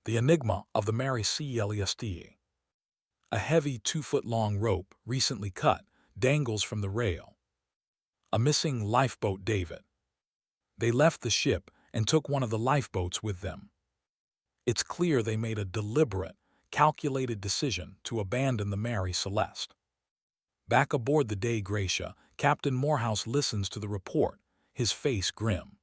The enigma of the Mary Celeste. A heavy 2-foot-long rope, recently cut, dangles from the rail. A missing lifeboat David. They left the ship and took one of the lifeboats with them. It's clear they made a deliberate, calculated decision to abandon the Mary Celeste. Back aboard the Dei Gratia, Captain Morehouse listens to the report, his face grim.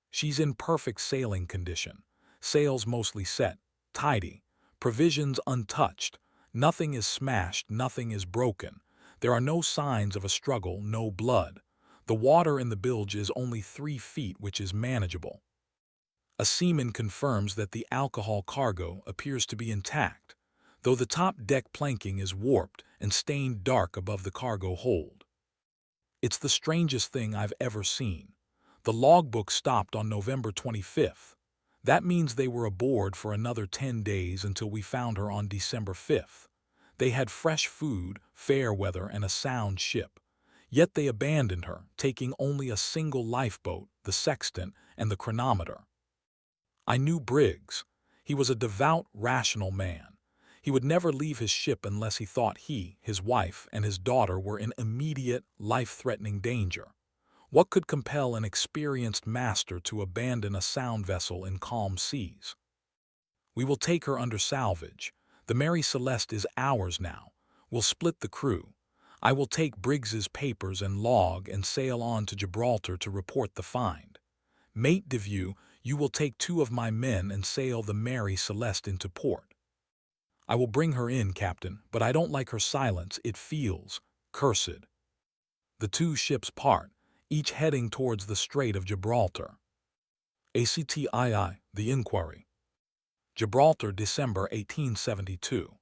She's in perfect sailing condition, sails mostly set, tidy, provisions untouched, nothing is smashed, nothing is broken. There are no signs of a struggle, no blood. The water in the bilge is only 3 feet, which is manageable. A seaman confirms that the alcohol cargo appears to be intact, though the top deck planking is warped and stained dark above the cargo hold. It's the strangest thing I've ever seen. The logbook stopped on November 25th. That means they were aboard for another 10 days until we found her on December 5th. They had fresh food, fair weather, and a sound ship. Yet they abandoned her, taking only a single lifeboat, the sextant, and the chronometer. I knew Briggs. He was a devout, rational man. He would never leave his ship unless he thought he, his wife, and his daughter were in immediate, life-threatening danger. What could compel an experienced master to abandon a sound vessel in calm seas? We will take her under salvage. The Mary Celeste is ours now. We'll split the crew. I will take Briggs's papers and log and sail on to Gibraltar to report the find. Mate DeVue, you will take 2 of my men and sail the Mary Celeste into port. I will bring her in, Captain, but I don't like her silence. It feels cursed. The 2 ships part, each heading towards the Strait of Gibraltar. ACTII, The Inquiry. Gibraltar, December 1872.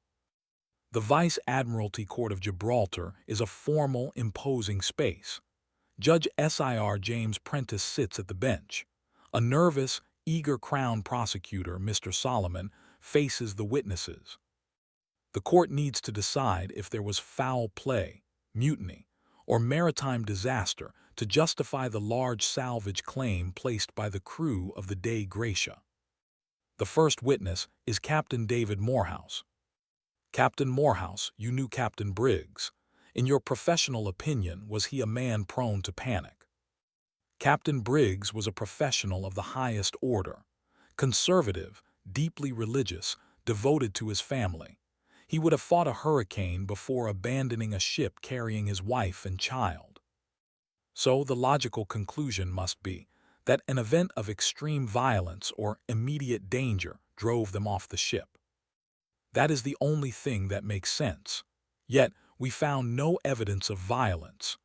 The Vice Admiralty Court of Gibraltar is a formal, imposing space. Judge Sir James Prentice sits at the bench. A nervous, eager Crown prosecutor, Mr. Solomon, faces the witnesses. The court needs to decide if there was foul play, mutiny, or maritime disaster to justify the large salvage claim placed by the crew of the Dei Gratia. The first witness is Captain David Morehouse. Captain Morehouse, you knew Captain Briggs. In your professional opinion, was he a man prone to panic? Captain Briggs was a professional of the highest order. Conservative, deeply religious, devoted to his family. He would have fought a hurricane before abandoning a ship carrying his wife and child. So the logical conclusion must be that an event of extreme violence or immediate danger drove them off the ship. That is the only thing that makes sense. Yet, we found no evidence of violence.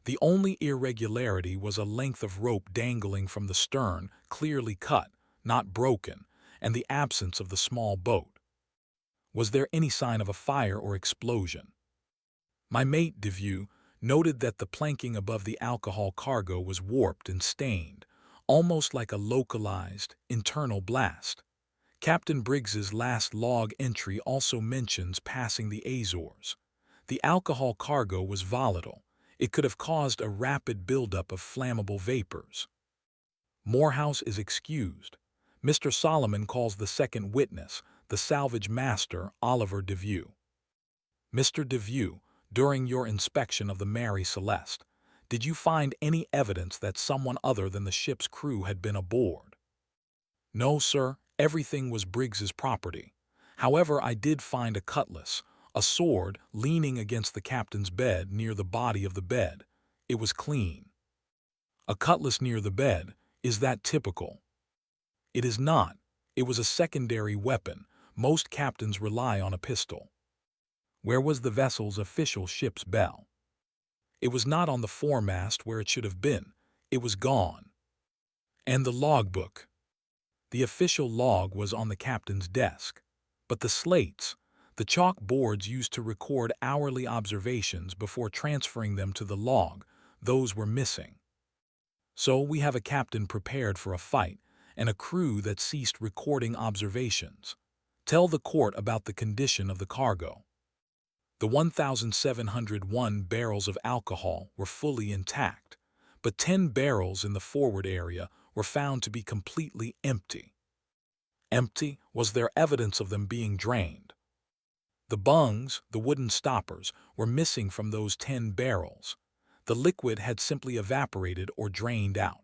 The only irregularity was a length of rope dangling from the stern, clearly cut, not broken, and the absence of the small boat. Was there any sign of a fire or explosion? My mate DeVue noted that the planking above the alcohol cargo was warped and stained, almost like a localized, internal blast. Captain Briggs's last log entry also mentions passing the Azores. The alcohol cargo was volatile. It could have caused a rapid buildup of flammable vapors. Morehouse is excused. Mr. Solomon calls the second witness, the salvage master, Oliver DeVue. Mr. DeVue, during your inspection of the Mary Celeste, did you find any evidence that someone other than the ship's crew had been aboard? No, sir. Everything was Briggs's property. However, I did find a cutlass, a sword, leaning against the captain's bed near the body of the bed. It was clean. A cutlass near the bed, is that typical? It is not. It was a secondary weapon. Most captains rely on a pistol. Where was the vessel's official ship's bell? It was not on the foremast where it should have been. It was gone. And the logbook? The official log was on the captain's desk. But the slates, the chalk boards used to record hourly observations before transferring them to the log, those were missing. So we have a captain prepared for a fight, and a crew that ceased recording observations. Tell the court about the condition of the cargo. The 1,701 barrels of alcohol were fully intact, but 10 barrels in the forward area were found to be completely empty. Empty. Was there evidence of them being drained? The bungs, the wooden stoppers, were missing from those 10 barrels. The liquid had simply evaporated or drained out.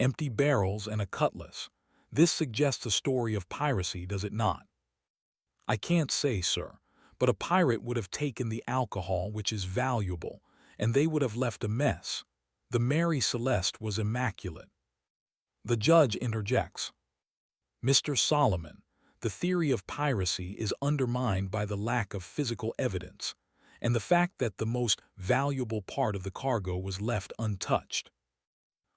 Empty barrels and a cutlass. This suggests a story of piracy, does it not? I can't say, sir, but a pirate would have taken the alcohol, which is valuable, and they would have left a mess. The Mary Celeste was immaculate. The judge interjects. Mr. Solomon, the theory of piracy is undermined by the lack of physical evidence and the fact that the most valuable part of the cargo was left untouched.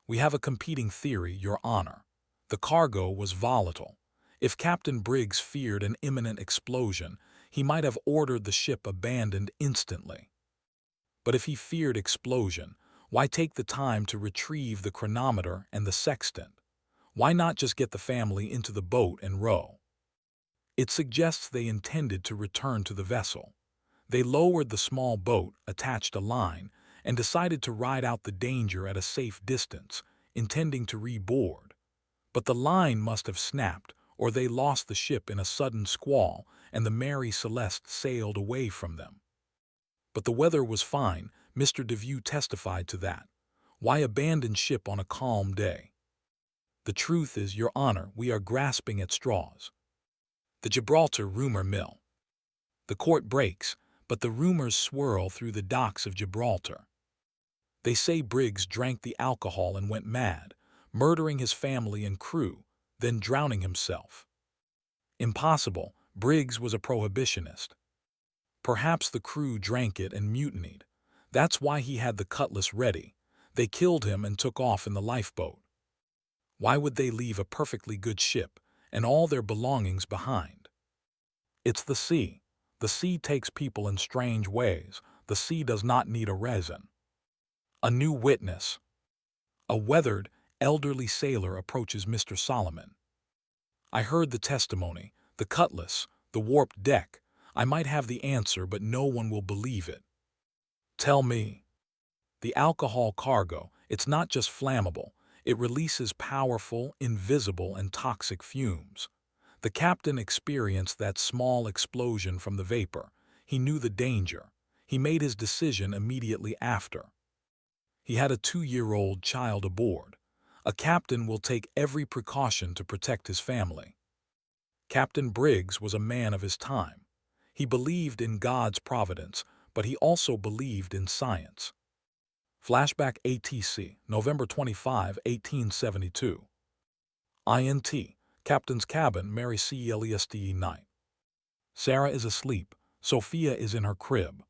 We have a competing theory, Your Honor. The cargo was volatile. If Captain Briggs feared an imminent explosion, he might have ordered the ship abandoned instantly. But if he feared explosion, why take the time to retrieve the chronometer and the sextant? Why not just get the family into the boat and row? It suggests they intended to return to the vessel. They lowered the small boat, attached a line, and decided to ride out the danger at a safe distance, intending to reboard. But the line must have snapped, or they lost the ship in a sudden squall, and the Mary Celeste sailed away from them. But the weather was fine. Mr. DeVue testified to that. Why abandon ship on a calm day? The truth is, Your Honor, we are grasping at straws. The Gibraltar rumor mill. The court breaks, but the rumors swirl through the docks of Gibraltar. They say Briggs drank the alcohol and went mad, murdering his family and crew, then drowning himself. Impossible. Briggs was a prohibitionist. Perhaps the crew drank it and mutinied. That's why he had the cutlass ready. They killed him and took off in the lifeboat. Why would they leave a perfectly good ship and all their belongings behind? It's the sea. The sea takes people in strange ways. The sea does not need a reason. A new witness. A weathered, elderly sailor approaches Mr. Solomon. I heard the testimony, the cutlass, the warped deck. I might have the answer, but no one will believe it. Tell me. The alcohol cargo, it's not just flammable. It releases powerful, invisible, and toxic fumes. The captain experienced that small explosion from the vapor. He knew the danger. He made his decision immediately after. He had a 2-year-old child aboard. A captain will take every precaution to protect his family. Captain Briggs was a man of his time. He believed in God's providence, but he also believed in science. Flashback ATC, November 25, 1872. INT, Captain's cabin, Mary Celeste night. Sarah is asleep. Sophia is in her crib.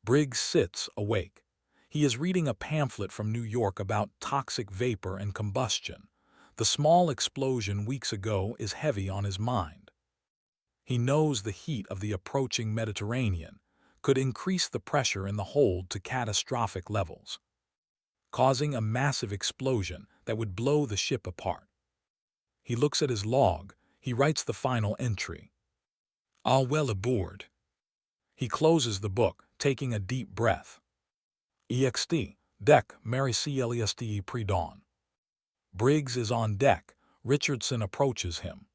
Briggs sits, awake. He is reading a pamphlet from New York about toxic vapor and combustion. The small explosion weeks ago is heavy on his mind. He knows the heat of the approaching Mediterranean could increase the pressure in the hold to catastrophic levels, causing a massive explosion that would blow the ship apart. He looks at his log. He writes the final entry. All well aboard. He closes the book, taking a deep breath. EXT, deck, Mary Celeste pre-dawn. Briggs is on deck. Richardson approaches him.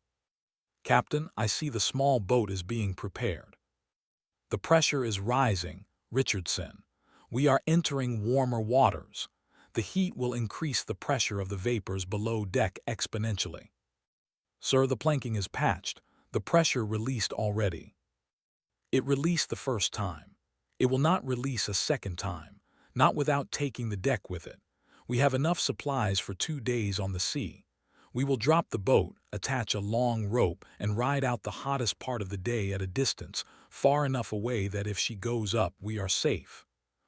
Captain, I see the small boat is being prepared. The pressure is rising, Richardson. We are entering warmer waters. The heat will increase the pressure of the vapors below deck exponentially. Sir, the planking is patched. The pressure released already. It released the first time. It will not release a second time, not without taking the deck with it. We have enough supplies for 2 days on the sea. We will drop the boat, attach a long rope, and ride out the hottest part of the day at a distance, far enough away that if she goes up, we are safe.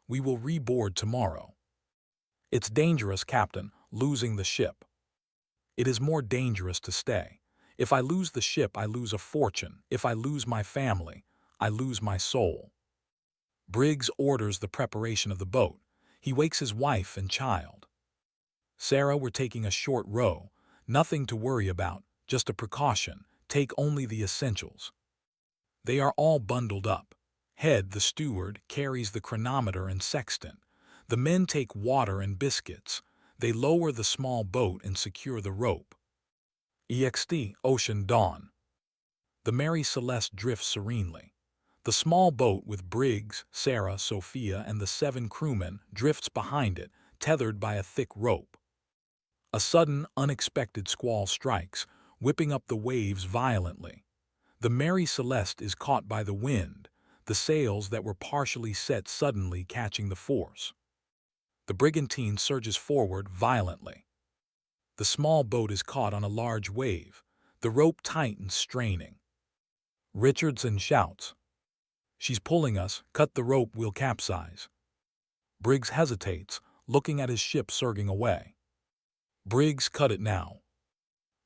We will reboard tomorrow. It's dangerous, Captain, losing the ship. It is more dangerous to stay. If I lose the ship, I lose a fortune. If I lose my family, I lose my soul. Briggs orders the preparation of the boat. He wakes his wife and child. Sarah, we're taking a short row. Nothing to worry about, just a precaution. Take only the essentials. They are all bundled up. Head, the steward, carries the chronometer and sextant. The men take water and biscuits. They lower the small boat and secure the rope. EXT Ocean Dawn. The Mary Celeste drifts serenely. The small boat with Briggs, Sarah, Sophia, and the 7 crewmen drifts behind it, tethered by a thick rope. A sudden, unexpected squall strikes, whipping up the waves violently. The Mary Celeste is caught by the wind, the sails that were partially set suddenly catching the force. The brigantine surges forward violently. The small boat is caught on a large wave. The rope tightens, straining. Richardson shouts, "She's pulling us, cut the rope, we'll capsize." Briggs hesitates, looking at his ship surging away. "Briggs, cut it now."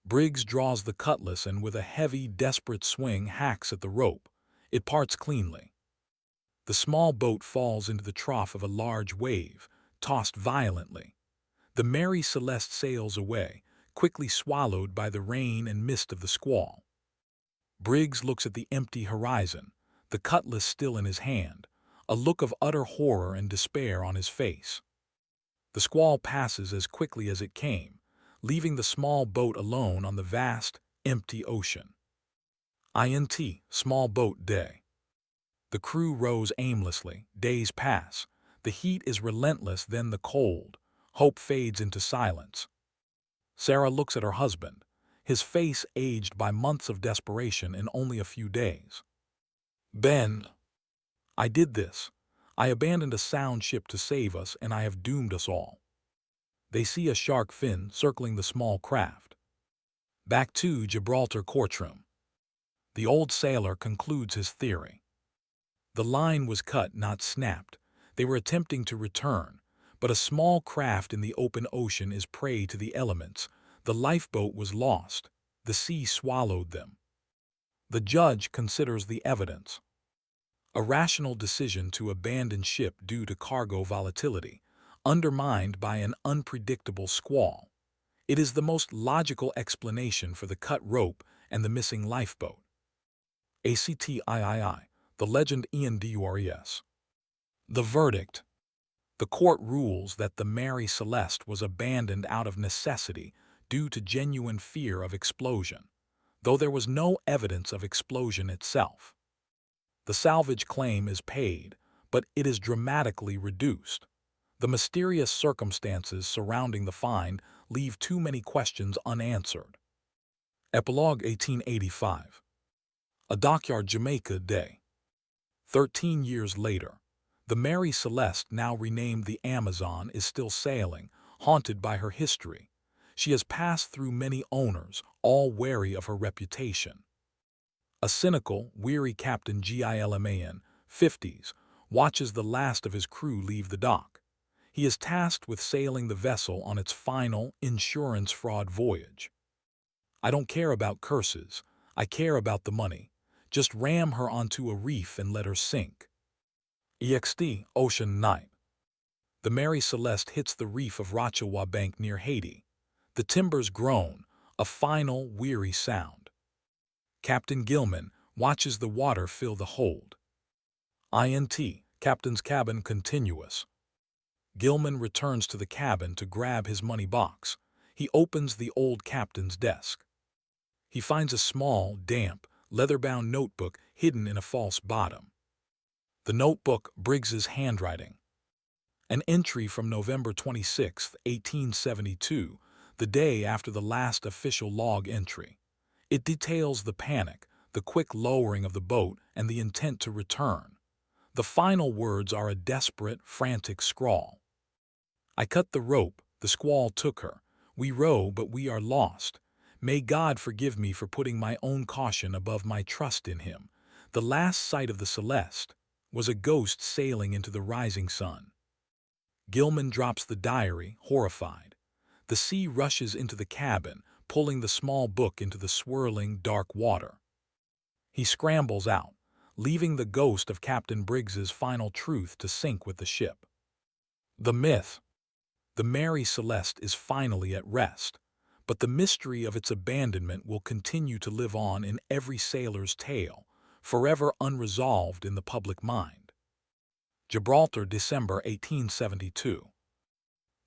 Briggs draws the cutlass and with a heavy, desperate swing hacks at the rope. It parts cleanly. The small boat falls into the trough of a large wave, tossed violently. The Mary Celeste sails away, quickly swallowed by the rain and mist of the squall. Briggs looks at the empty horizon, the cutlass still in his hand, a look of utter horror and despair on his face. The squall passes as quickly as it came, leaving the small boat alone on the vast, empty ocean. Small boat day. The crew rows aimlessly. Days pass. The heat is relentless, then the cold. Hope fades into silence. Sarah looks at her husband, his face aged by months of desperation in only a few days. "Ben, I did this. I abandoned a sound ship to save us, and I have doomed us all." They see a shark fin circling the small craft. Back to Gibraltar courtroom. The old sailor concludes his theory. The line was cut, not snapped. They were attempting to return, but a small craft in the open ocean is prey to the elements. The lifeboat was lost. The sea swallowed them. The judge considers the evidence. A rational decision to abandon ship due to cargo volatility, undermined by an unpredictable squall. It is the most logical explanation for the cut rope and the missing lifeboat. ACTIII, the legend ENDURES. The verdict. The court rules that the Mary Celeste was abandoned out of necessity due to genuine fear of explosion, though there was no evidence of explosion itself. The salvage claim is paid, but it is dramatically reduced. The mysterious circumstances surrounding the find leave too many questions unanswered. Epilogue 1885. A dockyard, Jamaica day. 13 years later, the Mary Celeste, now renamed the Amazon, is still sailing, haunted by her history. She has passed through many owners, all wary of her reputation. A cynical, weary Captain Gilman, 50s, watches the last of his crew leave the dock. He is tasked with sailing the vessel on its final insurance fraud voyage. "I don't care about curses. I care about the money. Just ram her onto a reef and let her sink." EXT Ocean Night. The Mary Celeste hits the reef of Rochawa Bank near Haiti. The timbers groan, a final, weary sound. Captain Gilman watches the water fill the hold. Captain's cabin continuous. Gilman returns to the cabin to grab his money box. He opens the old captain's desk. He finds a small, damp, leather-bound notebook hidden in a false bottom. The notebook, Briggs's handwriting. An entry from November 26, 1872, the day after the last official log entry. It details the panic, the quick lowering of the boat, and the intent to return. The final words are a desperate, frantic scrawl. "I cut the rope, the squall took her. We row, but we are lost. May God forgive me for putting my own caution above my trust in Him." The last sight of the Celeste was a ghost sailing into the rising sun. Gilman drops the diary, horrified. The sea rushes into the cabin, pulling the small book into the swirling, dark water. He scrambles out, leaving the ghost of Captain Briggs's final truth to sink with the ship. The myth. The Mary Celeste is finally at rest, but the mystery of its abandonment will continue to live on in every sailor's tale, forever unresolved in the public mind. Gibraltar, December 1872.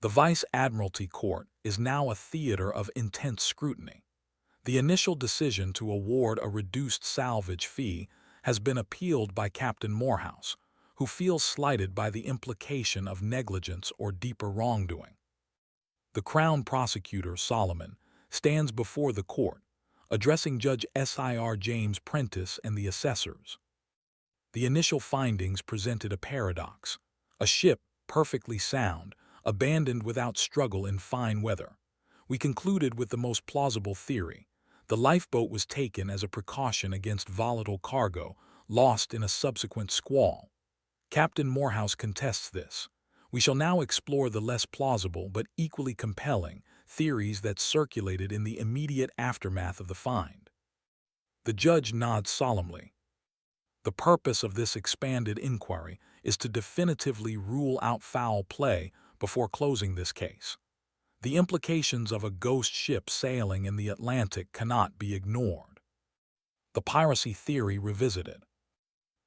The Vice Admiralty Court is now a theater of intense scrutiny. The initial decision to award a reduced salvage fee has been appealed by Captain Morehouse, who feels slighted by the implication of negligence or deeper wrongdoing. The Crown Prosecutor, Solomon, stands before the court, addressing Judge Sir James Prentice and the assessors. The initial findings presented a paradox. A ship, perfectly sound, abandoned without struggle in fine weather. We concluded with the most plausible theory. The lifeboat was taken as a precaution against volatile cargo, lost in a subsequent squall. Captain Morehouse contests this. We shall now explore the less plausible but equally compelling theories that circulated in the immediate aftermath of the find. The judge nods solemnly. The purpose of this expanded inquiry is to definitively rule out foul play before closing this case. The implications of a ghost ship sailing in the Atlantic cannot be ignored. The piracy theory revisited.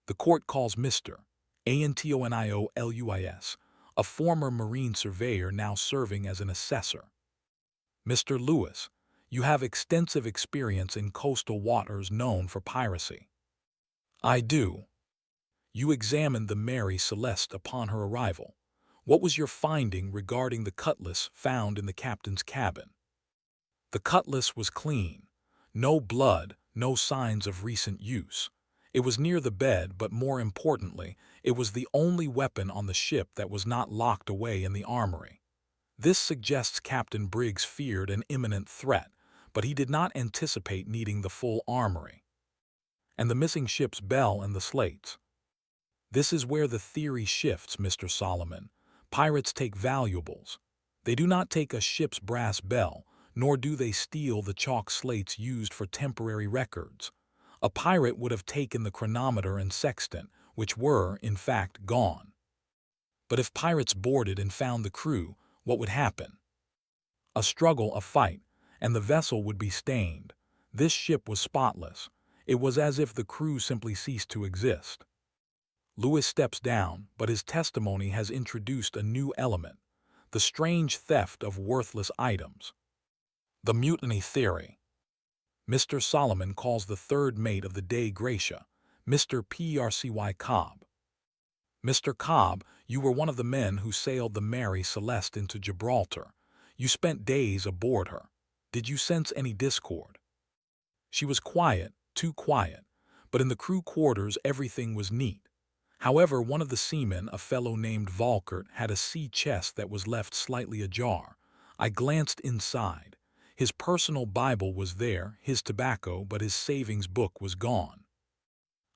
The court calls Mr. Antonioluis, a former marine surveyor now serving as an assessor. Mr. Lewis, you have extensive experience in coastal waters known for piracy. I do. You examined the Mary Celeste upon her arrival. What was your finding regarding the cutlass found in the captain's cabin? The cutlass was clean. No blood, no signs of recent use. It was near the bed, but more importantly, it was the only weapon on the ship that was not locked away in the armory. This suggests Captain Briggs feared an imminent threat, but he did not anticipate needing the full armory. And the missing ship's bell and the slates. This is where the theory shifts, Mr. Solomon. Pirates take valuables. They do not take a ship's brass bell, nor do they steal the chalk slates used for temporary records. A pirate would have taken the chronometer and sextant, which were, in fact, gone. But if pirates boarded and found the crew, what would happen? A struggle, a fight, and the vessel would be stained. This ship was spotless. It was as if the crew simply ceased to exist. Lewis steps down, but his testimony has introduced a new element, the strange theft of worthless items. The mutiny theory. Mr. Solomon calls the third mate of the Dei Gratia, Mr. Percy Cobb. Mr. Cobb, you were one of the men who sailed the Mary Celeste into Gibraltar. You spent days aboard her. Did you sense any discord? She was quiet, too quiet, but in the crew quarters everything was neat. However, one of the seamen, a fellow named Volkert, had a sea chest that was left slightly ajar. I glanced inside. His personal Bible was there, his tobacco, but his savings book was gone.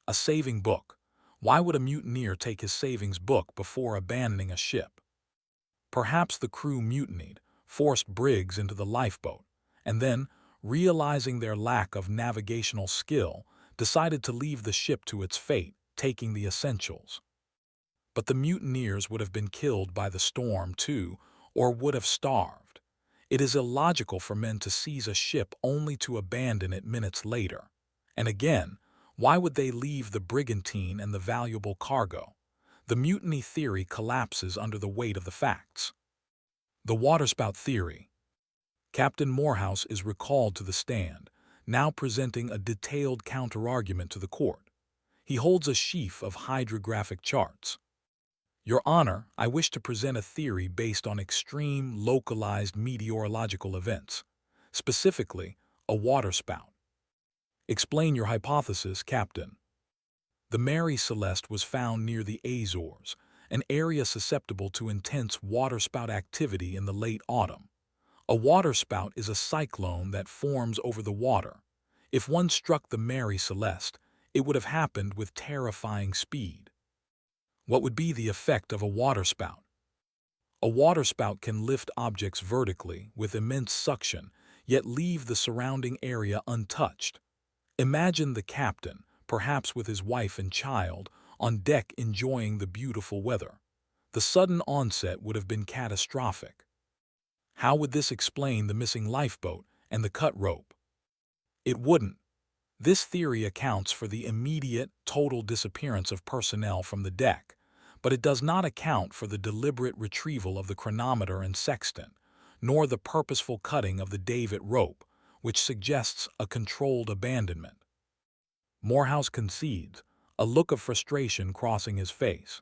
A saving book. Why would a mutineer take his savings book before abandoning a ship? Perhaps the crew mutinied, forced Briggs into the lifeboat, and then, realizing their lack of navigational skill, decided to leave the ship to its fate, taking the essentials. But the mutineers would have been killed by the storm too, or would have starved. It is illogical for men to seize a ship only to abandon it minutes later. And again, why would they leave the brigantine and the valuable cargo? The mutiny theory collapses under the weight of the facts. The waterspout theory. Captain Morehouse is recalled to the stand, now presenting a detailed counterargument to the court. He holds a sheaf of hydrographic charts. Your Honor, I wish to present a theory based on extreme, localized meteorological events, specifically a waterspout. Explain your hypothesis, Captain. The Mary Celeste was found near the Azores, an area susceptible to intense waterspout activity in the late autumn. A waterspout is a cyclone that forms over the water. If one struck the Mary Celeste, it would have happened with terrifying speed. What would be the effect of a waterspout? A waterspout can lift objects vertically with immense suction, yet leave the surrounding area untouched. Imagine the captain, perhaps with his wife and child, on deck enjoying the beautiful weather. The sudden onset would have been catastrophic. How would this explain the missing lifeboat and the cut rope? It wouldn't. This theory accounts for the immediate, total disappearance of personnel from the deck, but it does not account for the deliberate retrieval of the chronometer and sextant, nor the purposeful cutting of the davit rope, which suggests a controlled abandonment. Morehouse concedes, a look of frustration crossing his face.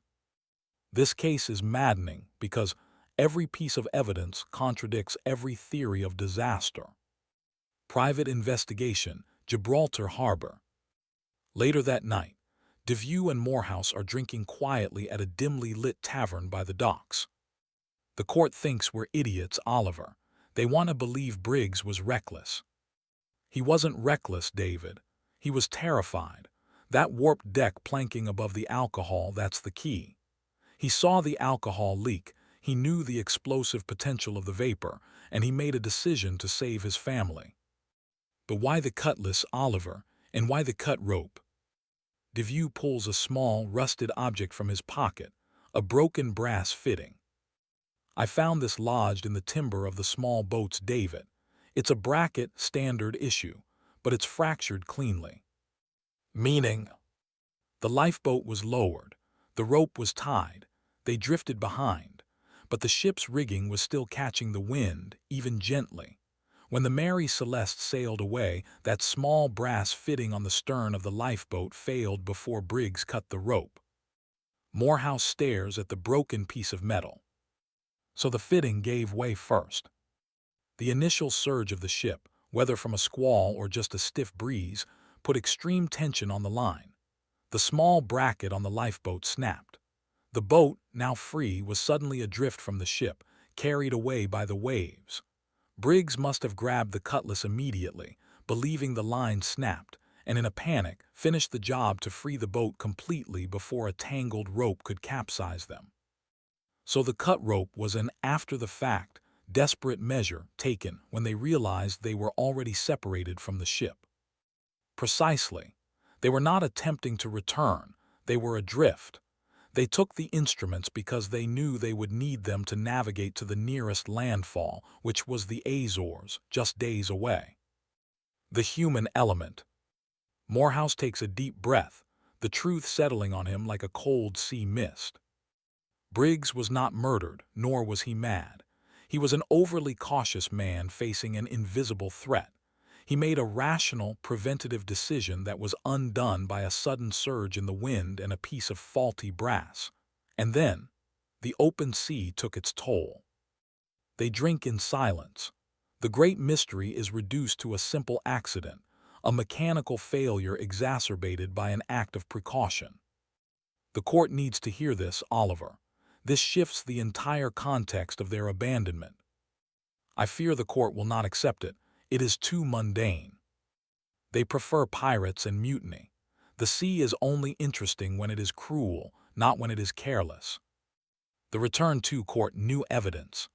This case is maddening because every piece of evidence contradicts every theory of disaster. Private investigation, Gibraltar Harbor. Later that night, DeVue and Morehouse are drinking quietly at a dimly lit tavern by the docks. The court thinks we're idiots, Oliver. They want to believe Briggs was reckless. He wasn't reckless, David. He was terrified. That warped deck planking above the alcohol, that's the key. He saw the alcohol leak, he knew the explosive potential of the vapor, and he made a decision to save his family. But why the cutlass, Oliver, and why the cut rope? DeVue pulls a small, rusted object from his pocket, a broken brass fitting. I found this lodged in the timber of the small boats, David. It's a bracket, standard issue, but it's fractured cleanly. Meaning? The lifeboat was lowered, the rope was tied, they drifted behind, but the ship's rigging was still catching the wind, even gently. When the Mary Celeste sailed away, that small brass fitting on the stern of the lifeboat failed before Briggs cut the rope. Morehouse stares at the broken piece of metal. So the fitting gave way first. The initial surge of the ship, whether from a squall or just a stiff breeze, put extreme tension on the line. The small bracket on the lifeboat snapped. The boat, now free, was suddenly adrift from the ship, carried away by the waves. Briggs must have grabbed the cutlass immediately, believing the line snapped, and in a panic, finished the job to free the boat completely before a tangled rope could capsize them. So the cut rope was an after-the-fact, desperate measure taken when they realized they were already separated from the ship. Precisely. They were not attempting to return, they were adrift. They took the instruments because they knew they would need them to navigate to the nearest landfall, which was the Azores, just days away. The human element. Morehouse takes a deep breath, the truth settling on him like a cold sea mist. Briggs was not murdered, nor was he mad. He was an overly cautious man facing an invisible threat. He made a rational, preventative decision that was undone by a sudden surge in the wind and a piece of faulty brass. And then, the open sea took its toll. They drink in silence. The great mystery is reduced to a simple accident, a mechanical failure exacerbated by an act of precaution. The court needs to hear this, Oliver. This shifts the entire context of their abandonment. I fear the court will not accept it. It is too mundane. They prefer pirates and mutiny. The sea is only interesting when it is cruel, not when it is careless. The return to court, new evidence.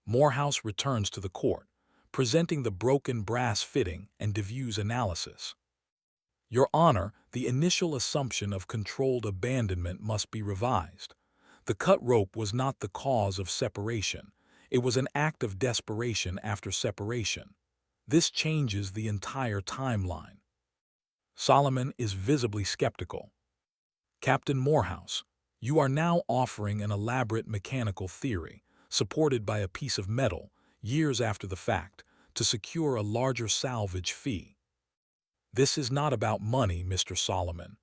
Morehouse returns to the court, presenting the broken brass fitting and DeVue's analysis. Your Honor, the initial assumption of controlled abandonment must be revised. The cut rope was not the cause of separation. It was an act of desperation after separation. This changes the entire timeline. Solomon is visibly skeptical. Captain Morehouse, you are now offering an elaborate mechanical theory, supported by a piece of metal, years after the fact, to secure a larger salvage fee. This is not about money, Mr. Solomon.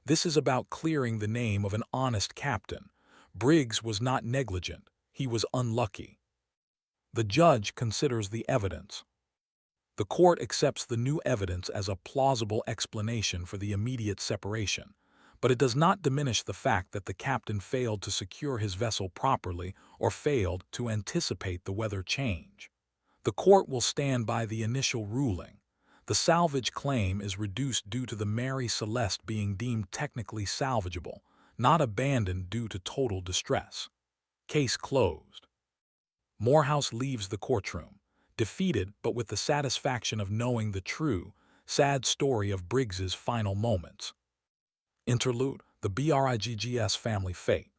This is about clearing the name of an honest captain. Briggs was not negligent, he was unlucky. The judge considers the evidence. The court accepts the new evidence as a plausible explanation for the immediate separation, but it does not diminish the fact that the captain failed to secure his vessel properly or failed to anticipate the weather change. The court will stand by the initial ruling. The salvage claim is reduced due to the Mary Celeste being deemed technically salvageable, not abandoned due to total distress. Case closed. Morehouse leaves the courtroom, defeated but with the satisfaction of knowing the true, sad story of Briggs's final moments. Interlude, the Briggs family fate.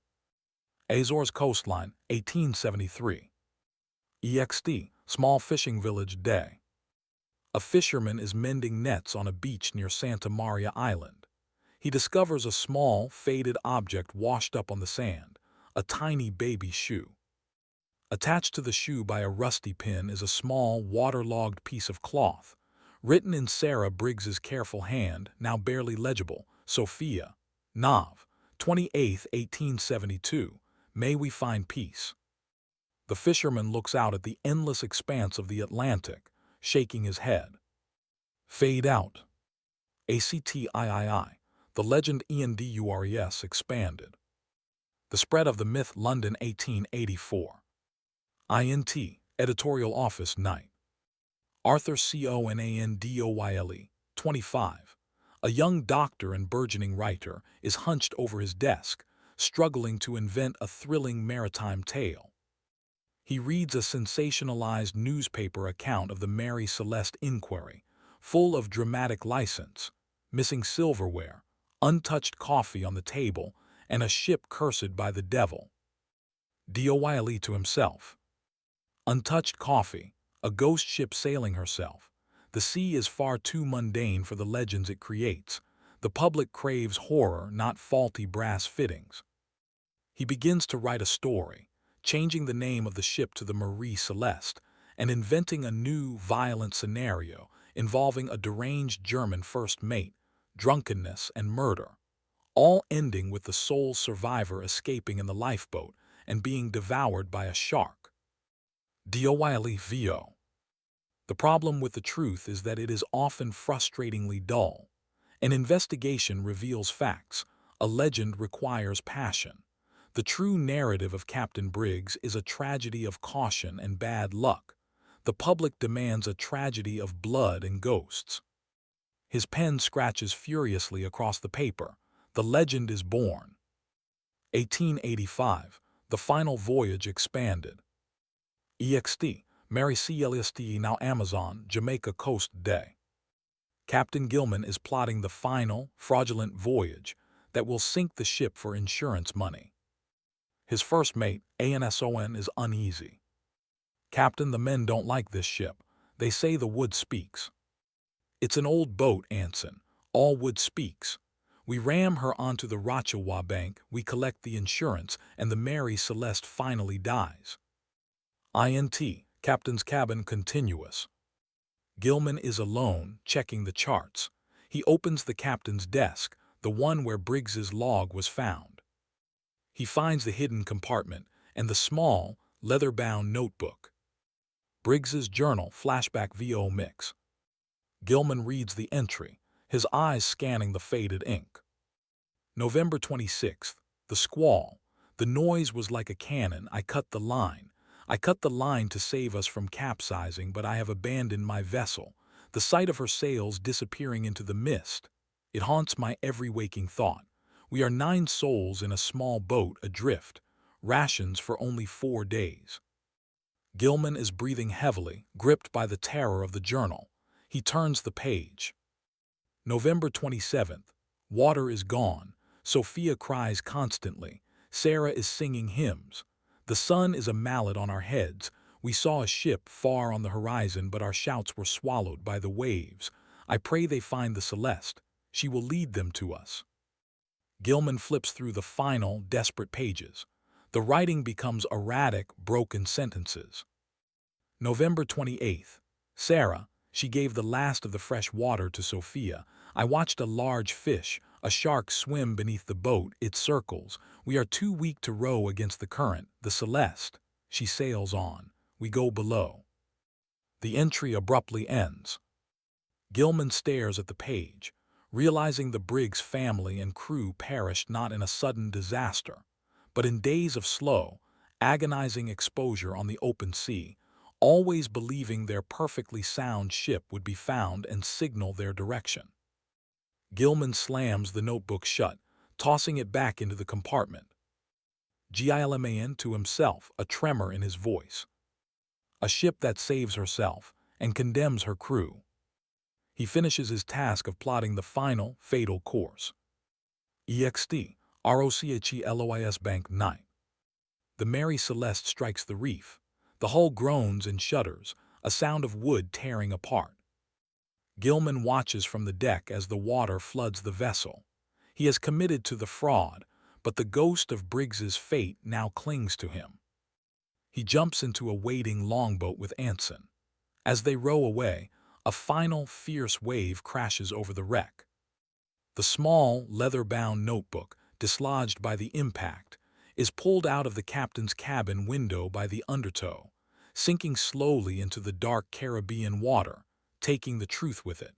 Azores coastline, 1873. EXT, small fishing village day. A fisherman is mending nets on a beach near Santa Maria Island. He discovers a small, faded object washed up on the sand, a tiny baby shoe. Attached to the shoe by a rusty pin is a small, waterlogged piece of cloth, written in Sarah Briggs's careful hand, now barely legible, Sophia, Nav, 28th, 1872, may we find peace. The fisherman looks out at the endless expanse of the Atlantic, shaking his head. Fade out. ACTIII, the legend ENDURES expanded. The Spread of the Myth, London, 1884. INT, Editorial Office, Night. Arthur Conan Doyle, 25, a young doctor and burgeoning writer, is hunched over his desk, struggling to invent a thrilling maritime tale. He reads a sensationalized newspaper account of the Mary Celeste inquiry, full of dramatic license, missing silverware, untouched coffee on the table, and a ship cursed by the devil. Doyle to himself. Untouched coffee, a ghost ship sailing herself. The sea is far too mundane for the legends it creates. The public craves horror, not faulty brass fittings. He begins to write a story, changing the name of the ship to the Mary Celeste, and inventing a new, violent scenario involving a deranged German first mate, drunkenness, and murder, all ending with the sole survivor escaping in the lifeboat and being devoured by a shark. Doyle VO. The problem with the truth is that it is often frustratingly dull. An investigation reveals facts. A legend requires passion. The true narrative of Captain Briggs is a tragedy of caution and bad luck. The public demands a tragedy of blood and ghosts. His pen scratches furiously across the paper. The legend is born. 1885. The Final Voyage expanded. EXT. Mary Celeste, now Amazon, Jamaica Coast Day. Captain Gilman is plotting the final, fraudulent voyage that will sink the ship for insurance money. His first mate, ANSON, is uneasy. Captain, the men don't like this ship. They say the wood speaks. It's an old boat, Anson. All wood speaks. We ram her onto the Rochawa bank, we collect the insurance, and the Mary Celeste finally dies. INT, Captain's cabin continuous. Gilman is alone, checking the charts. He opens the captain's desk, the one where Briggs's log was found. He finds the hidden compartment and the small, leather-bound notebook. Briggs's journal, flashback VO mix. Gilman reads the entry, his eyes scanning the faded ink. November 26th. The squall. The noise was like a cannon. I cut the line. I cut the line to save us from capsizing, but I have abandoned my vessel. The sight of her sails disappearing into the mist. It haunts my every waking thought. We are 9 souls in a small boat adrift, rations for only 4 days. Gilman is breathing heavily, gripped by the terror of the journal. He turns the page. November 27th. Water is gone. Sophia cries constantly. Sarah is singing hymns. The sun is a mallet on our heads. We saw a ship far on the horizon, but our shouts were swallowed by the waves. I pray they find the Celeste. She will lead them to us. Gilman flips through the final, desperate pages. The writing becomes erratic, broken sentences. November 28th. Sarah, she gave the last of the fresh water to Sophia. I watched a large fish, a shark, swim beneath the boat. It circles. We are too weak to row against the current. The Celeste. She sails on. We go below. The entry abruptly ends. Gilman stares at the page, realizing the Briggs family and crew perished not in a sudden disaster, but in days of slow, agonizing exposure on the open sea, always believing their perfectly sound ship would be found and signal their direction. Gilman slams the notebook shut, tossing it back into the compartment. Gilman to himself, a tremor in his voice. A ship that saves herself and condemns her crew. He finishes his task of plotting the final, fatal course. EXT, ROCHELOIS Bank 9. The Mary Celeste strikes the reef. The hull groans and shudders, a sound of wood tearing apart. Gilman watches from the deck as the water floods the vessel. He has committed to the fraud, but the ghost of Briggs's fate now clings to him. He jumps into a waiting longboat with Anson. As they row away, a final fierce wave crashes over the wreck. The small, leather-bound notebook, dislodged by the impact, is pulled out of the captain's cabin window by the undertow, sinking slowly into the dark Caribbean water, taking the truth with it.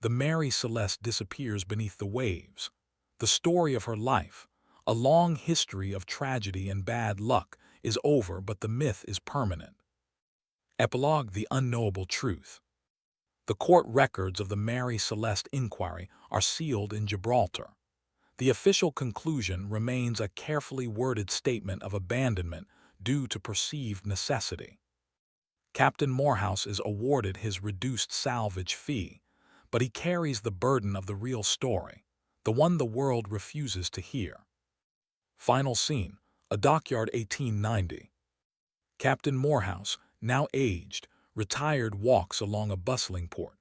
The Mary Celeste disappears beneath the waves. The story of her life, a long history of tragedy and bad luck, is over, but the myth is permanent. Epilogue: The unknowable truth. The court records of the Mary Celeste inquiry are sealed in Gibraltar. The official conclusion remains a carefully worded statement of abandonment due to perceived necessity. Captain Morehouse is awarded his reduced salvage fee, but he carries the burden of the real story, the one the world refuses to hear. Final scene: a dockyard 1890. Captain Morehouse, now aged, retired, walks along a bustling port.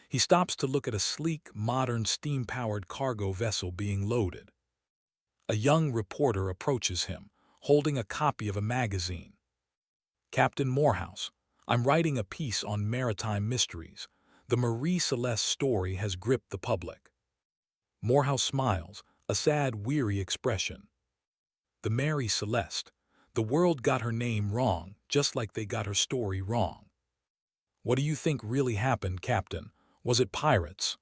He stops to look at a sleek, modern steam-powered cargo vessel being loaded. A young reporter approaches him, holding a copy of a magazine. "Captain Morehouse, I'm writing a piece on maritime mysteries. The Mary Celeste story has gripped the public." Morehouse smiles, a sad, weary expression. The Mary Celeste. The world got her name wrong, just like they got her story wrong. "What do you think really happened, Captain? Was it pirates?"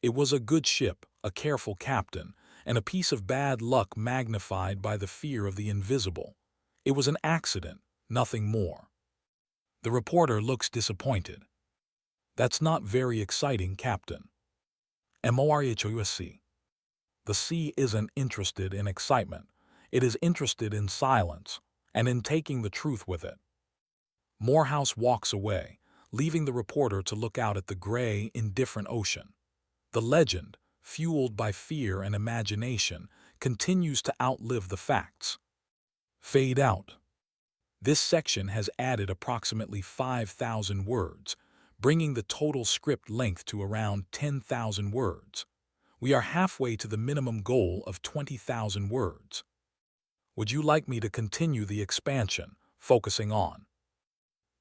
"It was a good ship, a careful captain, and a piece of bad luck magnified by the fear of the invisible. It was an accident, nothing more." The reporter looks disappointed. "That's not very exciting, Captain." "Morhus. The sea isn't interested in excitement. It is interested in silence, and in taking the truth with it." Morehouse walks away, leaving the reporter to look out at the gray, indifferent ocean. The legend, fueled by fear and imagination, continues to outlive the facts. Fade out. This section has added approximately 5,000 words, bringing the total script length to around 10,000 words. We are halfway to the minimum goal of 20,000 words. Would you like me to continue the expansion, focusing on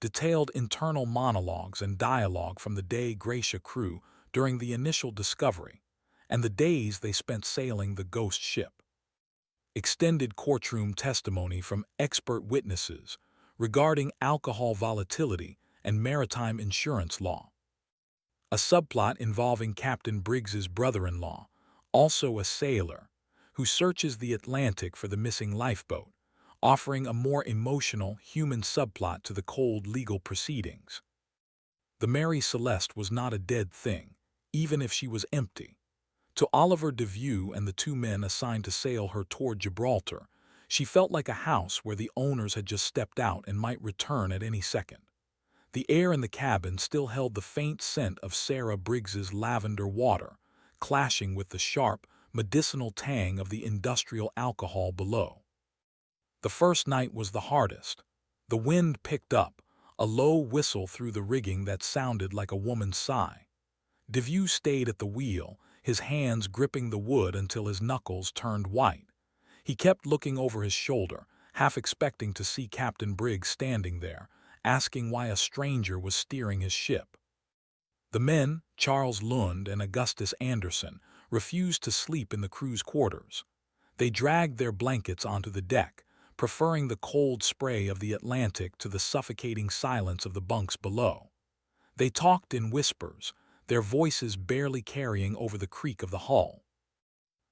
detailed internal monologues and dialogue from the Dei Gratia crew during the initial discovery, and the days they spent sailing the ghost ship? Extended courtroom testimony from expert witnesses regarding alcohol volatility and maritime insurance law. A subplot involving Captain Briggs's brother-in-law, also a sailor, who searches the Atlantic for the missing lifeboat, offering a more emotional, human subplot to the cold legal proceedings. The Mary Celeste was not a dead thing, even if she was empty. To Oliver DeVue and the two men assigned to sail her toward Gibraltar, she felt like a house where the owners had just stepped out and might return at any second. The air in the cabin still held the faint scent of Sarah Briggs's lavender water, clashing with the sharp, medicinal tang of the industrial alcohol below. The first night was the hardest. The wind picked up, a low whistle through the rigging that sounded like a woman's sigh. DeVue stayed at the wheel, his hands gripping the wood until his knuckles turned white. He kept looking over his shoulder, half expecting to see Captain Briggs standing there, asking why a stranger was steering his ship. The men, Charles Lund and Augustus Anderson, refused to sleep in the crew's quarters. They dragged their blankets onto the deck, preferring the cold spray of the Atlantic to the suffocating silence of the bunks below. They talked in whispers, their voices barely carrying over the creak of the hull.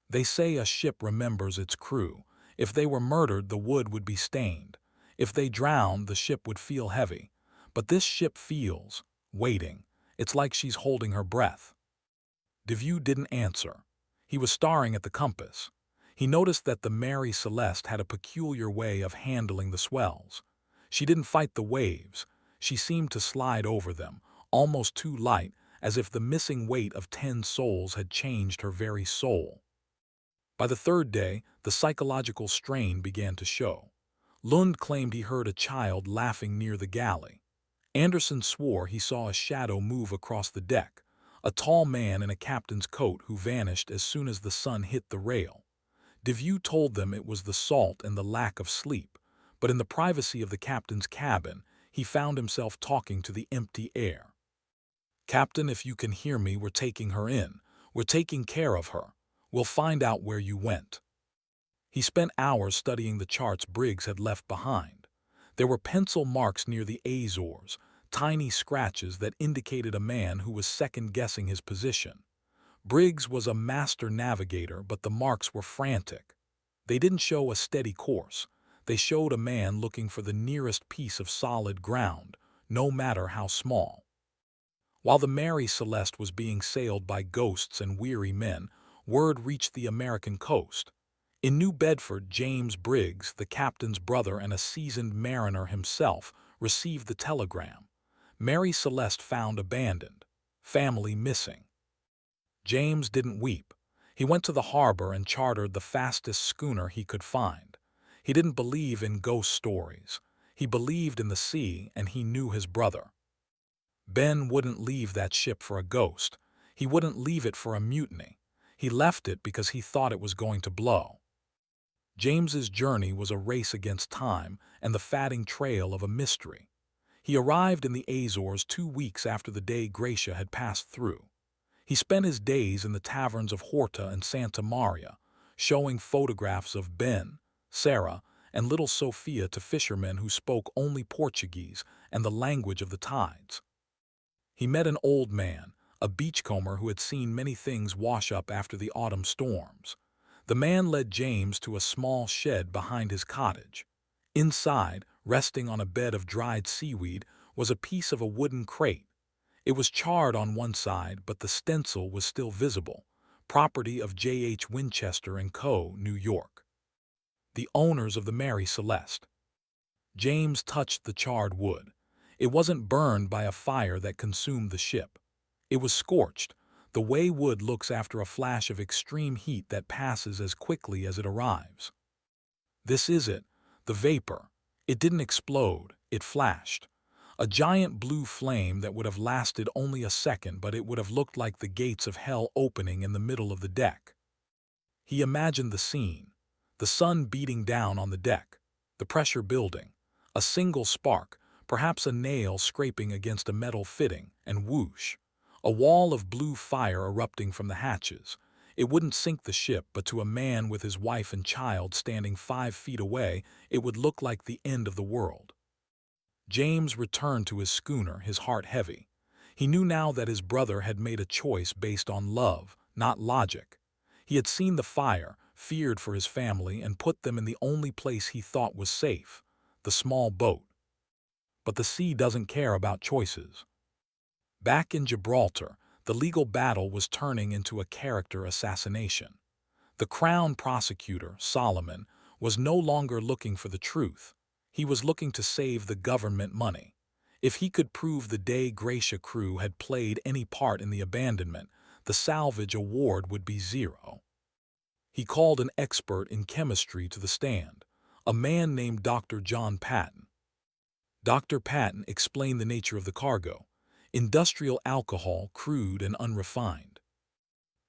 "They say a ship remembers its crew. If they were murdered, the wood would be stained. If they drowned, the ship would feel heavy. But this ship feels, waiting. It's like she's holding her breath." DeVue didn't answer. He was staring at the compass. He noticed that the Mary Celeste had a peculiar way of handling the swells. She didn't fight the waves. She seemed to slide over them, almost too light, as if the missing weight of 10 souls had changed her very soul. By the third day, the psychological strain began to show. Lund claimed he heard a child laughing near the galley. Anderson swore he saw a shadow move across the deck, a tall man in a captain's coat who vanished as soon as the sun hit the rail. DeVue told them it was the salt and the lack of sleep, But in the privacy of the captain's cabin, he found himself talking to the empty air. "Captain, if you can hear me, we're taking her in. We're taking care of her. We'll find out where you went." He spent hours studying the charts Briggs had left behind. There were pencil marks near the Azores, tiny scratches that indicated a man who was second-guessing his position. Briggs was a master navigator, but the marks were frantic. They didn't show a steady course. They showed a man looking for the nearest piece of solid ground, no matter how small. While the Mary Celeste was being sailed by ghosts and weary men, word reached the American coast. In New Bedford, James Briggs, the captain's brother and a seasoned mariner himself, received the telegram. Mary Celeste found abandoned. Family missing. James didn't weep. He went to the harbor and chartered the fastest schooner he could find. He didn't believe in ghost stories. He believed in the sea, and he knew his brother. Ben wouldn't leave that ship for a ghost. He wouldn't leave it for a mutiny. He left it because he thought it was going to blow. James's journey was a race against time and the fatting trail of a mystery. He arrived in the Azores 2 weeks after the day Gracia had passed through. He spent his days in the taverns of Horta and Santa Maria, showing photographs of Ben, Sarah, and little Sophia to fishermen who spoke only Portuguese and the language of the tides. He met an old man, a beachcomber who had seen many things wash up after the autumn storms. The man led James to a small shed behind his cottage. Inside, resting on a bed of dried seaweed, was a piece of a wooden crate. It was charred on one side, but the stencil was still visible, property of J.H. Winchester & Co., New York, the owners of the Mary Celeste. James touched the charred wood. It wasn't burned by a fire that consumed the ship. It was scorched, the way wood looks after a flash of extreme heat that passes as quickly as it arrives. This is it, the vapor. It didn't explode, it flashed. A giant blue flame that would have lasted only a second, but it would have looked like the gates of hell opening in the middle of the deck. He imagined the scene, the sun beating down on the deck, the pressure building, a single spark, perhaps a nail scraping against a metal fitting, and whoosh, a wall of blue fire erupting from the hatches. It wouldn't sink the ship, but to a man with his wife and child standing 5 feet away, it would look like the end of the world. James returned to his schooner, his heart heavy. He knew now that his brother had made a choice based on love, not logic. He had seen the fire, feared for his family, and put them in the only place he thought was safe, the small boat. But the sea doesn't care about choices. Back in Gibraltar, the legal battle was turning into a character assassination. The Crown prosecutor, Solomon, was no longer looking for the truth. He was looking to save the government money. If he could prove the Day Gracia crew had played any part in the abandonment, the salvage award would be 0. He called an expert in chemistry to the stand, a man named Dr. John Patton. Dr. Patton explained the nature of the cargo: industrial alcohol, crude and unrefined.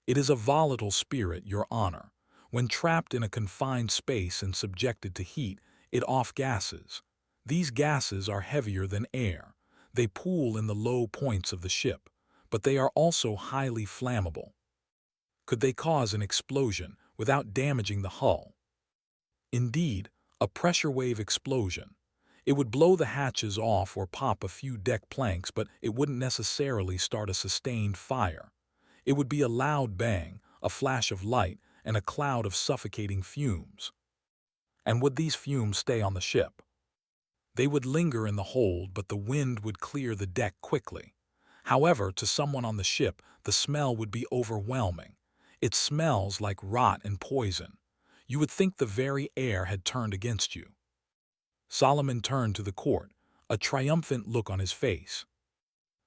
"It is a volatile spirit, Your Honor. When trapped in a confined space and subjected to heat, it off-gases. These gases are heavier than air. They pool in the low points of the ship, but they are also highly flammable. Could they cause an explosion without damaging the hull? Indeed, a pressure wave explosion. It would blow the hatches off or pop a few deck planks, but it wouldn't necessarily start a sustained fire. It would be a loud bang, a flash of light, and a cloud of suffocating fumes. And would these fumes stay on the ship? They would linger in the hold, but the wind would clear the deck quickly. However, to someone on the ship, the smell would be overwhelming. It smells like rot and poison. You would think the very air had turned against you." Solomon turned to the court, a triumphant look on his face.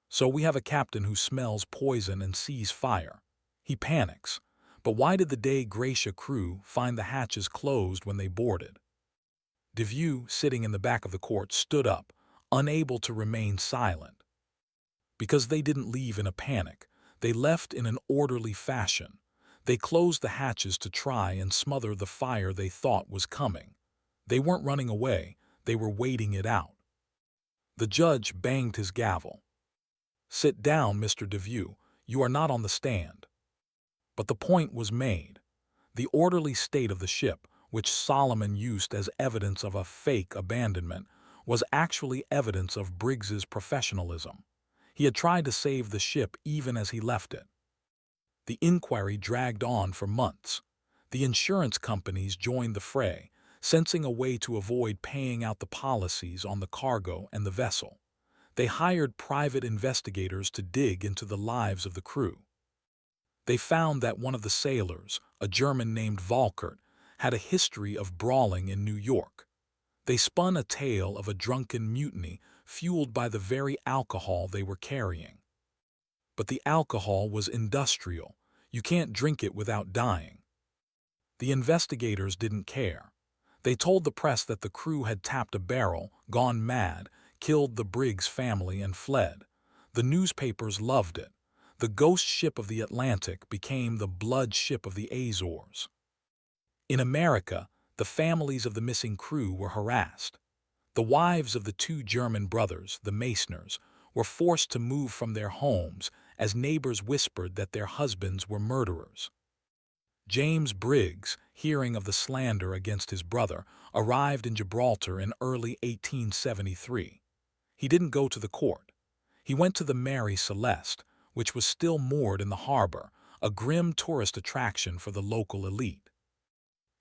"So we have a captain who smells poison and sees fire. He panics. But why did the Day Gracia crew find the hatches closed when they boarded?" DeVue, sitting in the back of the court, stood up, unable to remain silent. "Because they didn't leave in a panic. They left in an orderly fashion. They closed the hatches to try and smother the fire they thought was coming. They weren't running away. They were waiting it out. The judge banged his gavel. "Sit down, Mr. DeVue. You are not on the stand." But the point was made. The orderly state of the ship, which Solomon used as evidence of a fake abandonment, was actually evidence of Briggs's professionalism. He had tried to save the ship even as he left it. The inquiry dragged on for months. The insurance companies joined the fray, sensing a way to avoid paying out the policies on the cargo and the vessel. They hired private investigators to dig into the lives of the crew. They found that one of the sailors, a German named Volkert, had a history of brawling in New York. They spun a tale of a drunken mutiny fueled by the very alcohol they were carrying. But the alcohol was industrial. You can't drink it without dying. The investigators didn't care. They told the press that the crew had tapped a barrel, gone mad, killed the Briggs family, and fled. The newspapers loved it. The ghost ship of the Atlantic became the blood ship of the Azores. In America, the families of the missing crew were harassed. The wives of the two German brothers, the Masoners, were forced to move from their homes as neighbors whispered that their husbands were murderers. James Briggs, hearing of the slander against his brother, arrived in Gibraltar in early 1873. He didn't go to the court. He went to the Mary Celeste, which was still moored in the harbor, a grim tourist attraction for the local elite.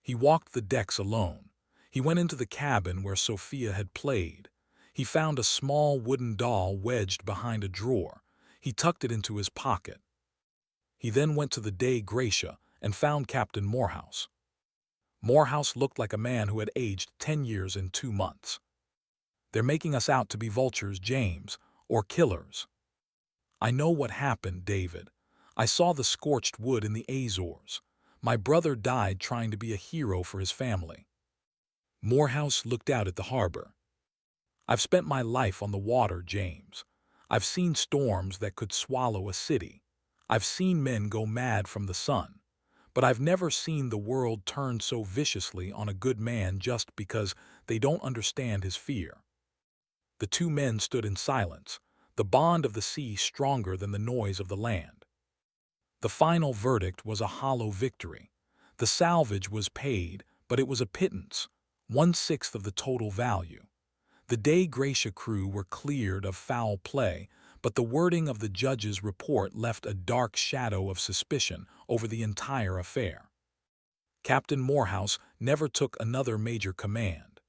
He walked the decks alone. He went into the cabin where Sophia had played. He found a small wooden doll wedged behind a drawer. He tucked it into his pocket. He then went to the Dei Gratia and found Captain Morehouse. Morehouse looked like a man who had aged 10 years in 2 months. "They're making us out to be vultures, James, or killers." "I know what happened, David. I saw the scorched wood in the Azores. My brother died trying to be a hero for his family." Morehouse looked out at the harbor. "I've spent my life on the water, James. I've seen storms that could swallow a city. I've seen men go mad from the sun. But I've never seen the world turn so viciously on a good man just because they don't understand his fear." The two men stood in silence, the bond of the sea stronger than the noise of the land. The final verdict was a hollow victory. The salvage was paid, but it was a pittance, 1/6 of the total value. The Dei Gratia crew were cleared of foul play, but the wording of the judge's report left a dark shadow of suspicion over the entire affair. Captain Morehouse never took another major command.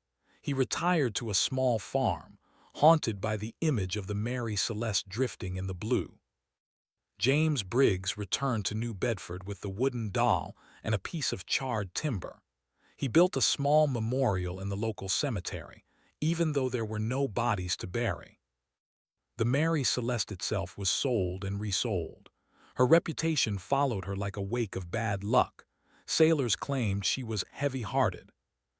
He retired to a small farm, haunted by the image of the Mary Celeste drifting in the blue. James Briggs returned to New Bedford with the wooden doll and a piece of charred timber. He built a small memorial in the local cemetery, even though there were no bodies to bury. The Mary Celeste itself was sold and resold. Her reputation followed her like a wake of bad luck. Sailors claimed she was heavy-hearted.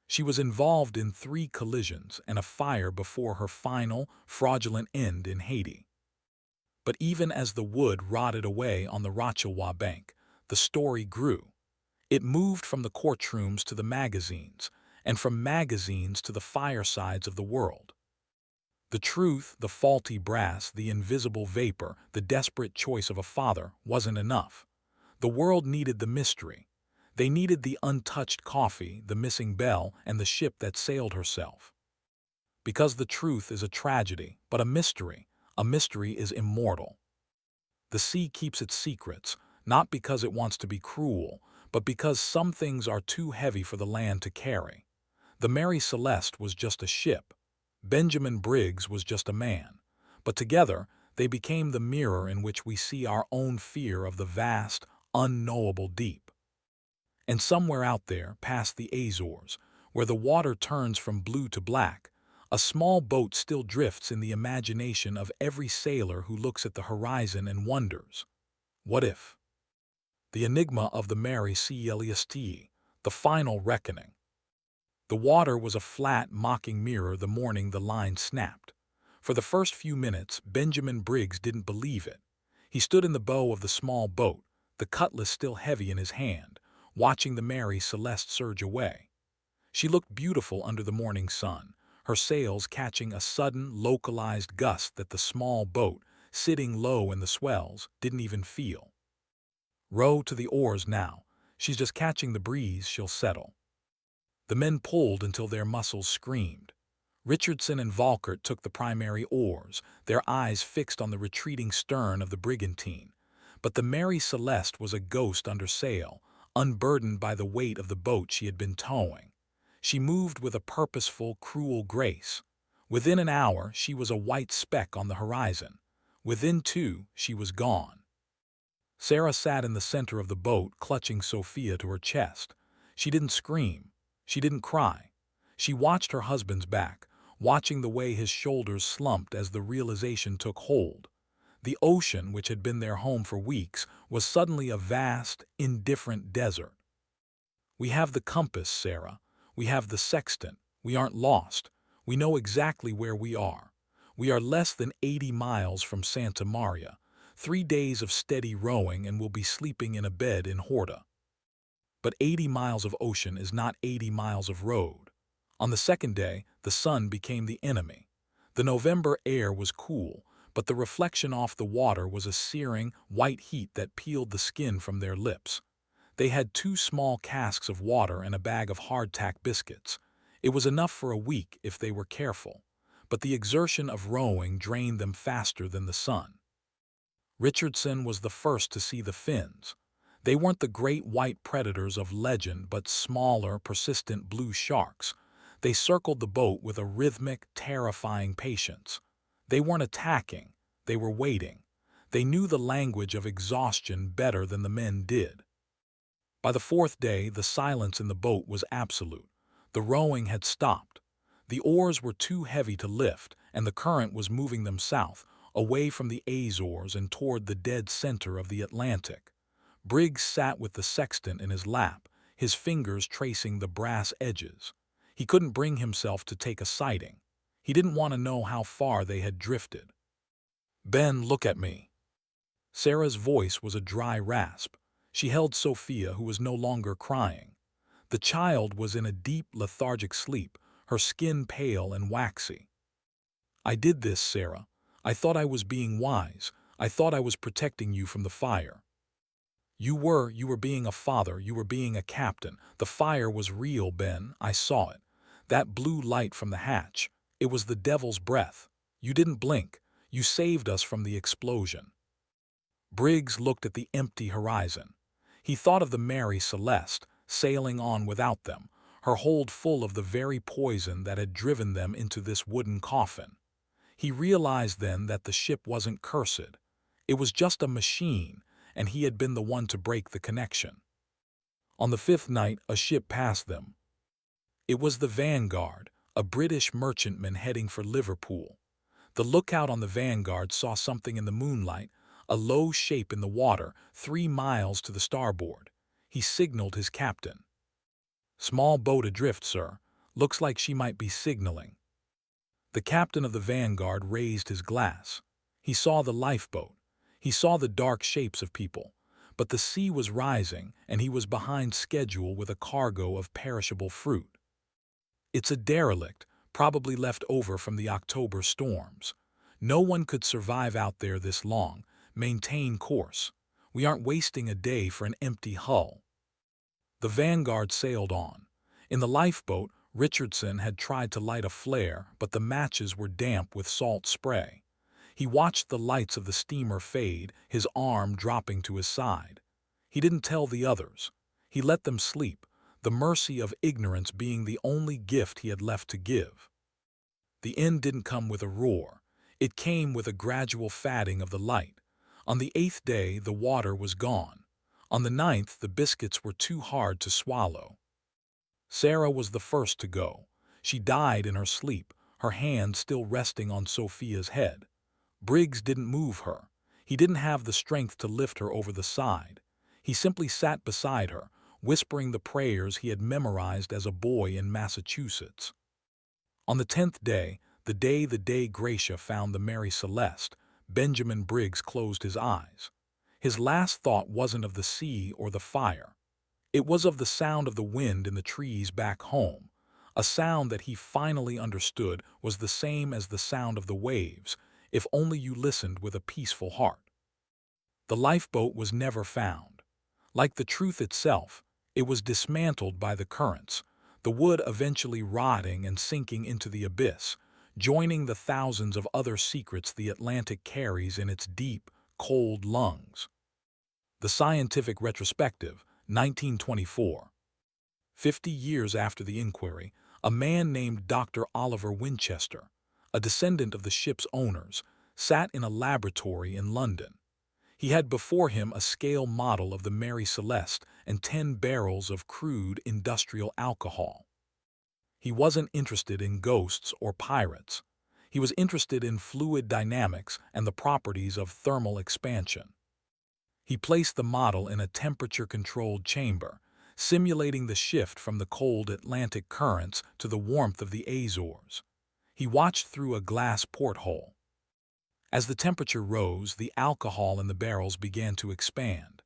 She was involved in 3 collisions and a fire before her final, fraudulent end in Haiti. But even as the wood rotted away on the Rochawa bank, the story grew. It moved from the courtrooms to the magazines, and from magazines to the firesides of the world. The truth, the faulty brass, the invisible vapor, the desperate choice of a father wasn't enough. The world needed the mystery. They needed the untouched coffee, the missing bell, and the ship that sailed herself. Because the truth is a tragedy, but a mystery is immortal. The sea keeps its secrets, not because it wants to be cruel, but because some things are too heavy for the land to carry. The Mary Celeste was just a ship. Benjamin Briggs was just a man. But together, they became the mirror in which we see our own fear of the vast, unknowable deep. And somewhere out there, past the Azores, where the water turns from blue to black, a small boat still drifts in the imagination of every sailor who looks at the horizon and wonders, what if? The enigma of the Mary Celeste, the final reckoning. The water was a flat, mocking mirror the morning the line snapped. For the first few minutes, Benjamin Briggs didn't believe it. He stood in the bow of the small boat, the cutlass still heavy in his hand, watching the Mary Celeste surge away. She looked beautiful under the morning sun, her sails catching a sudden, localized gust that the small boat, sitting low in the swells, didn't even feel. Row to the oars now. She's just catching the breeze, she'll settle. The men pulled until their muscles screamed. Richardson and Volkert took the primary oars, their eyes fixed on the retreating stern of the brigantine. But the Mary Celeste was a ghost under sail, unburdened by the weight of the boat she had been towing. She moved with a purposeful, cruel grace. Within an hour, she was a white speck on the horizon. Within 2, she was gone. Sarah sat in the center of the boat, clutching Sophia to her chest. She didn't scream. She didn't cry. She watched her husband's back, watching the way his shoulders slumped as the realization took hold. The ocean, which had been their home for weeks, was suddenly a vast, indifferent desert. We have the compass, Sarah. We have the sextant. We aren't lost. We know exactly where we are. We are less than 80 miles from Santa Maria. 3 days of steady rowing and we'll be sleeping in a bed in Horta. But 80 miles of ocean is not 80 miles of road. On the second day, the sun became the enemy. The November air was cool, but the reflection off the water was a searing, white heat that peeled the skin from their lips. They had 2 small casks of water and a bag of hardtack biscuits. It was enough for a week if they were careful, but the exertion of rowing drained them faster than the sun. Richardson was the first to see the fins. They weren't the great white predators of legend, but smaller, persistent blue sharks. They circled the boat with a rhythmic, terrifying patience. They weren't attacking, they were waiting. They knew the language of exhaustion better than the men did. By the 4th day, the silence in the boat was absolute. The rowing had stopped. The oars were too heavy to lift, and the current was moving them south, away from the Azores and toward the dead center of the Atlantic. Briggs sat with the sextant in his lap, his fingers tracing the brass edges. He couldn't bring himself to take a sighting. He didn't want to know how far they had drifted. "Ben, look at me." Sarah's voice was a dry rasp. She held Sophia, who was no longer crying. The child was in a deep, lethargic sleep, her skin pale and waxy. "I did this, Sarah. I thought I was being wise. I thought I was protecting you from the fire." You were being a father, you were being a captain. The fire was real, Ben. I saw it. That blue light from the hatch. It was the devil's breath. You didn't blink. You saved us from the explosion." Briggs looked at the empty horizon. He thought of the Mary Celeste, sailing on without them, her hold full of the very poison that had driven them into this wooden coffin. He realized then that the ship wasn't cursed. It was just a machine, and he had been the one to break the connection. On the 5th night, a ship passed them. It was the Vanguard, a British merchantman heading for Liverpool. The lookout on the Vanguard saw something in the moonlight, a low shape in the water, 3 miles to the starboard. He signaled his captain. "Small boat adrift, sir. Looks like she might be signaling." The captain of the Vanguard raised his glass. He saw the lifeboat. He saw the dark shapes of people. But the sea was rising, and he was behind schedule with a cargo of perishable fruit. "It's a derelict, probably left over from the October storms. No one could survive out there this long. Maintain course. We aren't wasting a day for an empty hull." The Vanguard sailed on. In the lifeboat, Richardson had tried to light a flare, but the matches were damp with salt spray. He watched the lights of the steamer fade, his arm dropping to his side. He didn't tell the others. He let them sleep, the mercy of ignorance being the only gift he had left to give. The end didn't come with a roar. It came with a gradual fading of the light. On the 8th day, the water was gone. On the 9th, the biscuits were too hard to swallow. Sarah was the first to go. She died in her sleep, her hand still resting on Sophia's head. Briggs didn't move her. He didn't have the strength to lift her over the side. He simply sat beside her, whispering the prayers he had memorized as a boy in Massachusetts. On the 10th day, the day Gracia found the Mary Celeste, Benjamin Briggs closed his eyes. His last thought wasn't of the sea or the fire. It was of the sound of the wind in the trees back home, A sound that he finally understood was the same as the sound of the waves, if only you listened with a peaceful heart. The lifeboat was never found. Like the truth itself, it was dismantled by the currents, the wood eventually rotting and sinking into the abyss, joining the thousands of other secrets the Atlantic carries in its deep, cold lungs. The Scientific Retrospective, 1924. 50 years after the inquiry, a man named Dr. Oliver Winchester, a descendant of the ship's owners, sat in a laboratory in London. He had before him a scale model of the Mary Celeste and 10 barrels of crude industrial alcohol. He wasn't interested in ghosts or pirates. He was interested in fluid dynamics and the properties of thermal expansion. He placed the model in a temperature-controlled chamber, simulating the shift from the cold Atlantic currents to the warmth of the Azores. He watched through a glass porthole. As the temperature rose, the alcohol in the barrels began to expand.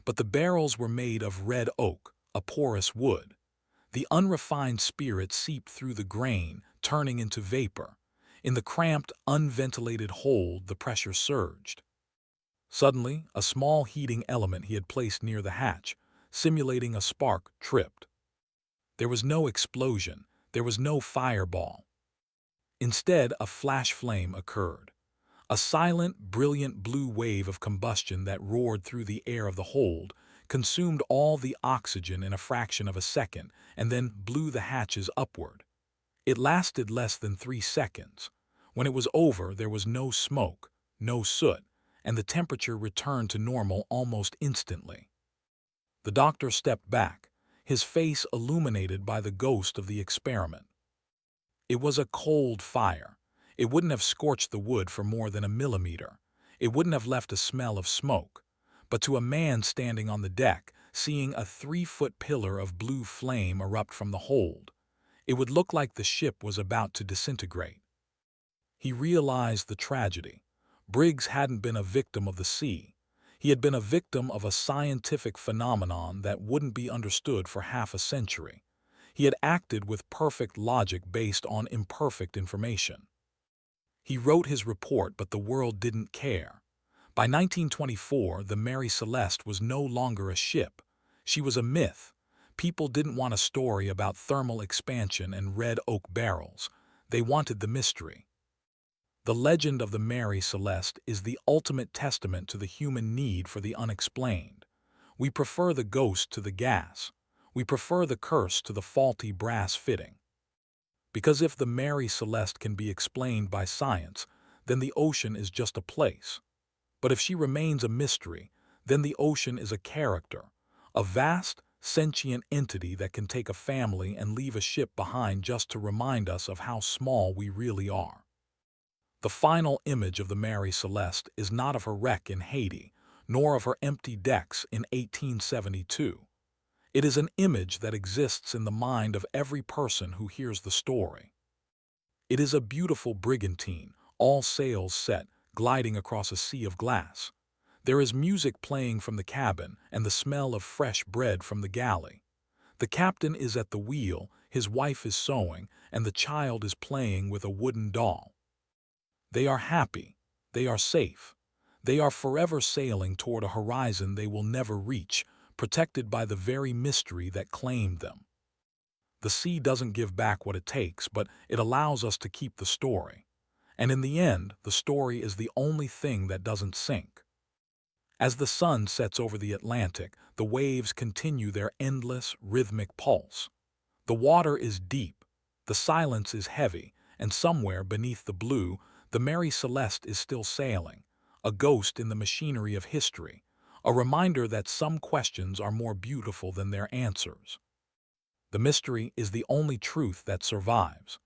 But the barrels were made of red oak, a porous wood. The unrefined spirit seeped through the grain, turning into vapor. In the cramped, unventilated hold, the pressure surged. Suddenly, a small heating element he had placed near the hatch, simulating a spark, tripped. There was no explosion. There was no fireball. Instead, a flash flame occurred. A silent, brilliant blue wave of combustion that roared through the air of the hold, consumed all the oxygen in a fraction of a second, and then blew the hatches upward. It lasted less than 3 seconds. When it was over, there was no smoke, no soot, and the temperature returned to normal almost instantly. The doctor stepped back, his face illuminated by the ghost of the experiment. It was a cold fire. It wouldn't have scorched the wood for more than a millimeter. It wouldn't have left a smell of smoke. But to a man standing on the deck, seeing a 3-foot pillar of blue flame erupt from the hold, it would look like the ship was about to disintegrate. He realized the tragedy. Briggs hadn't been a victim of the sea. He had been a victim of a scientific phenomenon that wouldn't be understood for half a century. He had acted with perfect logic based on imperfect information. He wrote his report, but the world didn't care. By 1924, the Mary Celeste was no longer a ship. She was a myth. People didn't want a story about thermal expansion and red oak barrels. They wanted the mystery. The legend of the Mary Celeste is the ultimate testament to the human need for the unexplained. We prefer the ghost to the gas. We prefer the curse to the faulty brass fitting. Because if the Mary Celeste can be explained by science, then the ocean is just a place. But if she remains a mystery, then the ocean is a character, a vast, sentient entity that can take a family and leave a ship behind just to remind us of how small we really are. The final image of the Mary Celeste is not of her wreck in Haiti, nor of her empty decks in 1872. It is an image that exists in the mind of every person who hears the story. It is a beautiful brigantine, all sails set, gliding across a sea of glass. There is music playing from the cabin and the smell of fresh bread from the galley. The captain is at the wheel, his wife is sewing, and the child is playing with a wooden doll. They are happy. They are safe. They are forever sailing toward a horizon they will never reach, protected by the very mystery that claimed them. The sea doesn't give back what it takes, but it allows us to keep the story. And in the end, the story is the only thing that doesn't sink. As the sun sets over the Atlantic, the waves continue their endless, rhythmic pulse. The water is deep, the silence is heavy, and somewhere beneath the blue, the Mary Celeste is still sailing, a ghost in the machinery of history, a reminder that some questions are more beautiful than their answers. The mystery is the only truth that survives.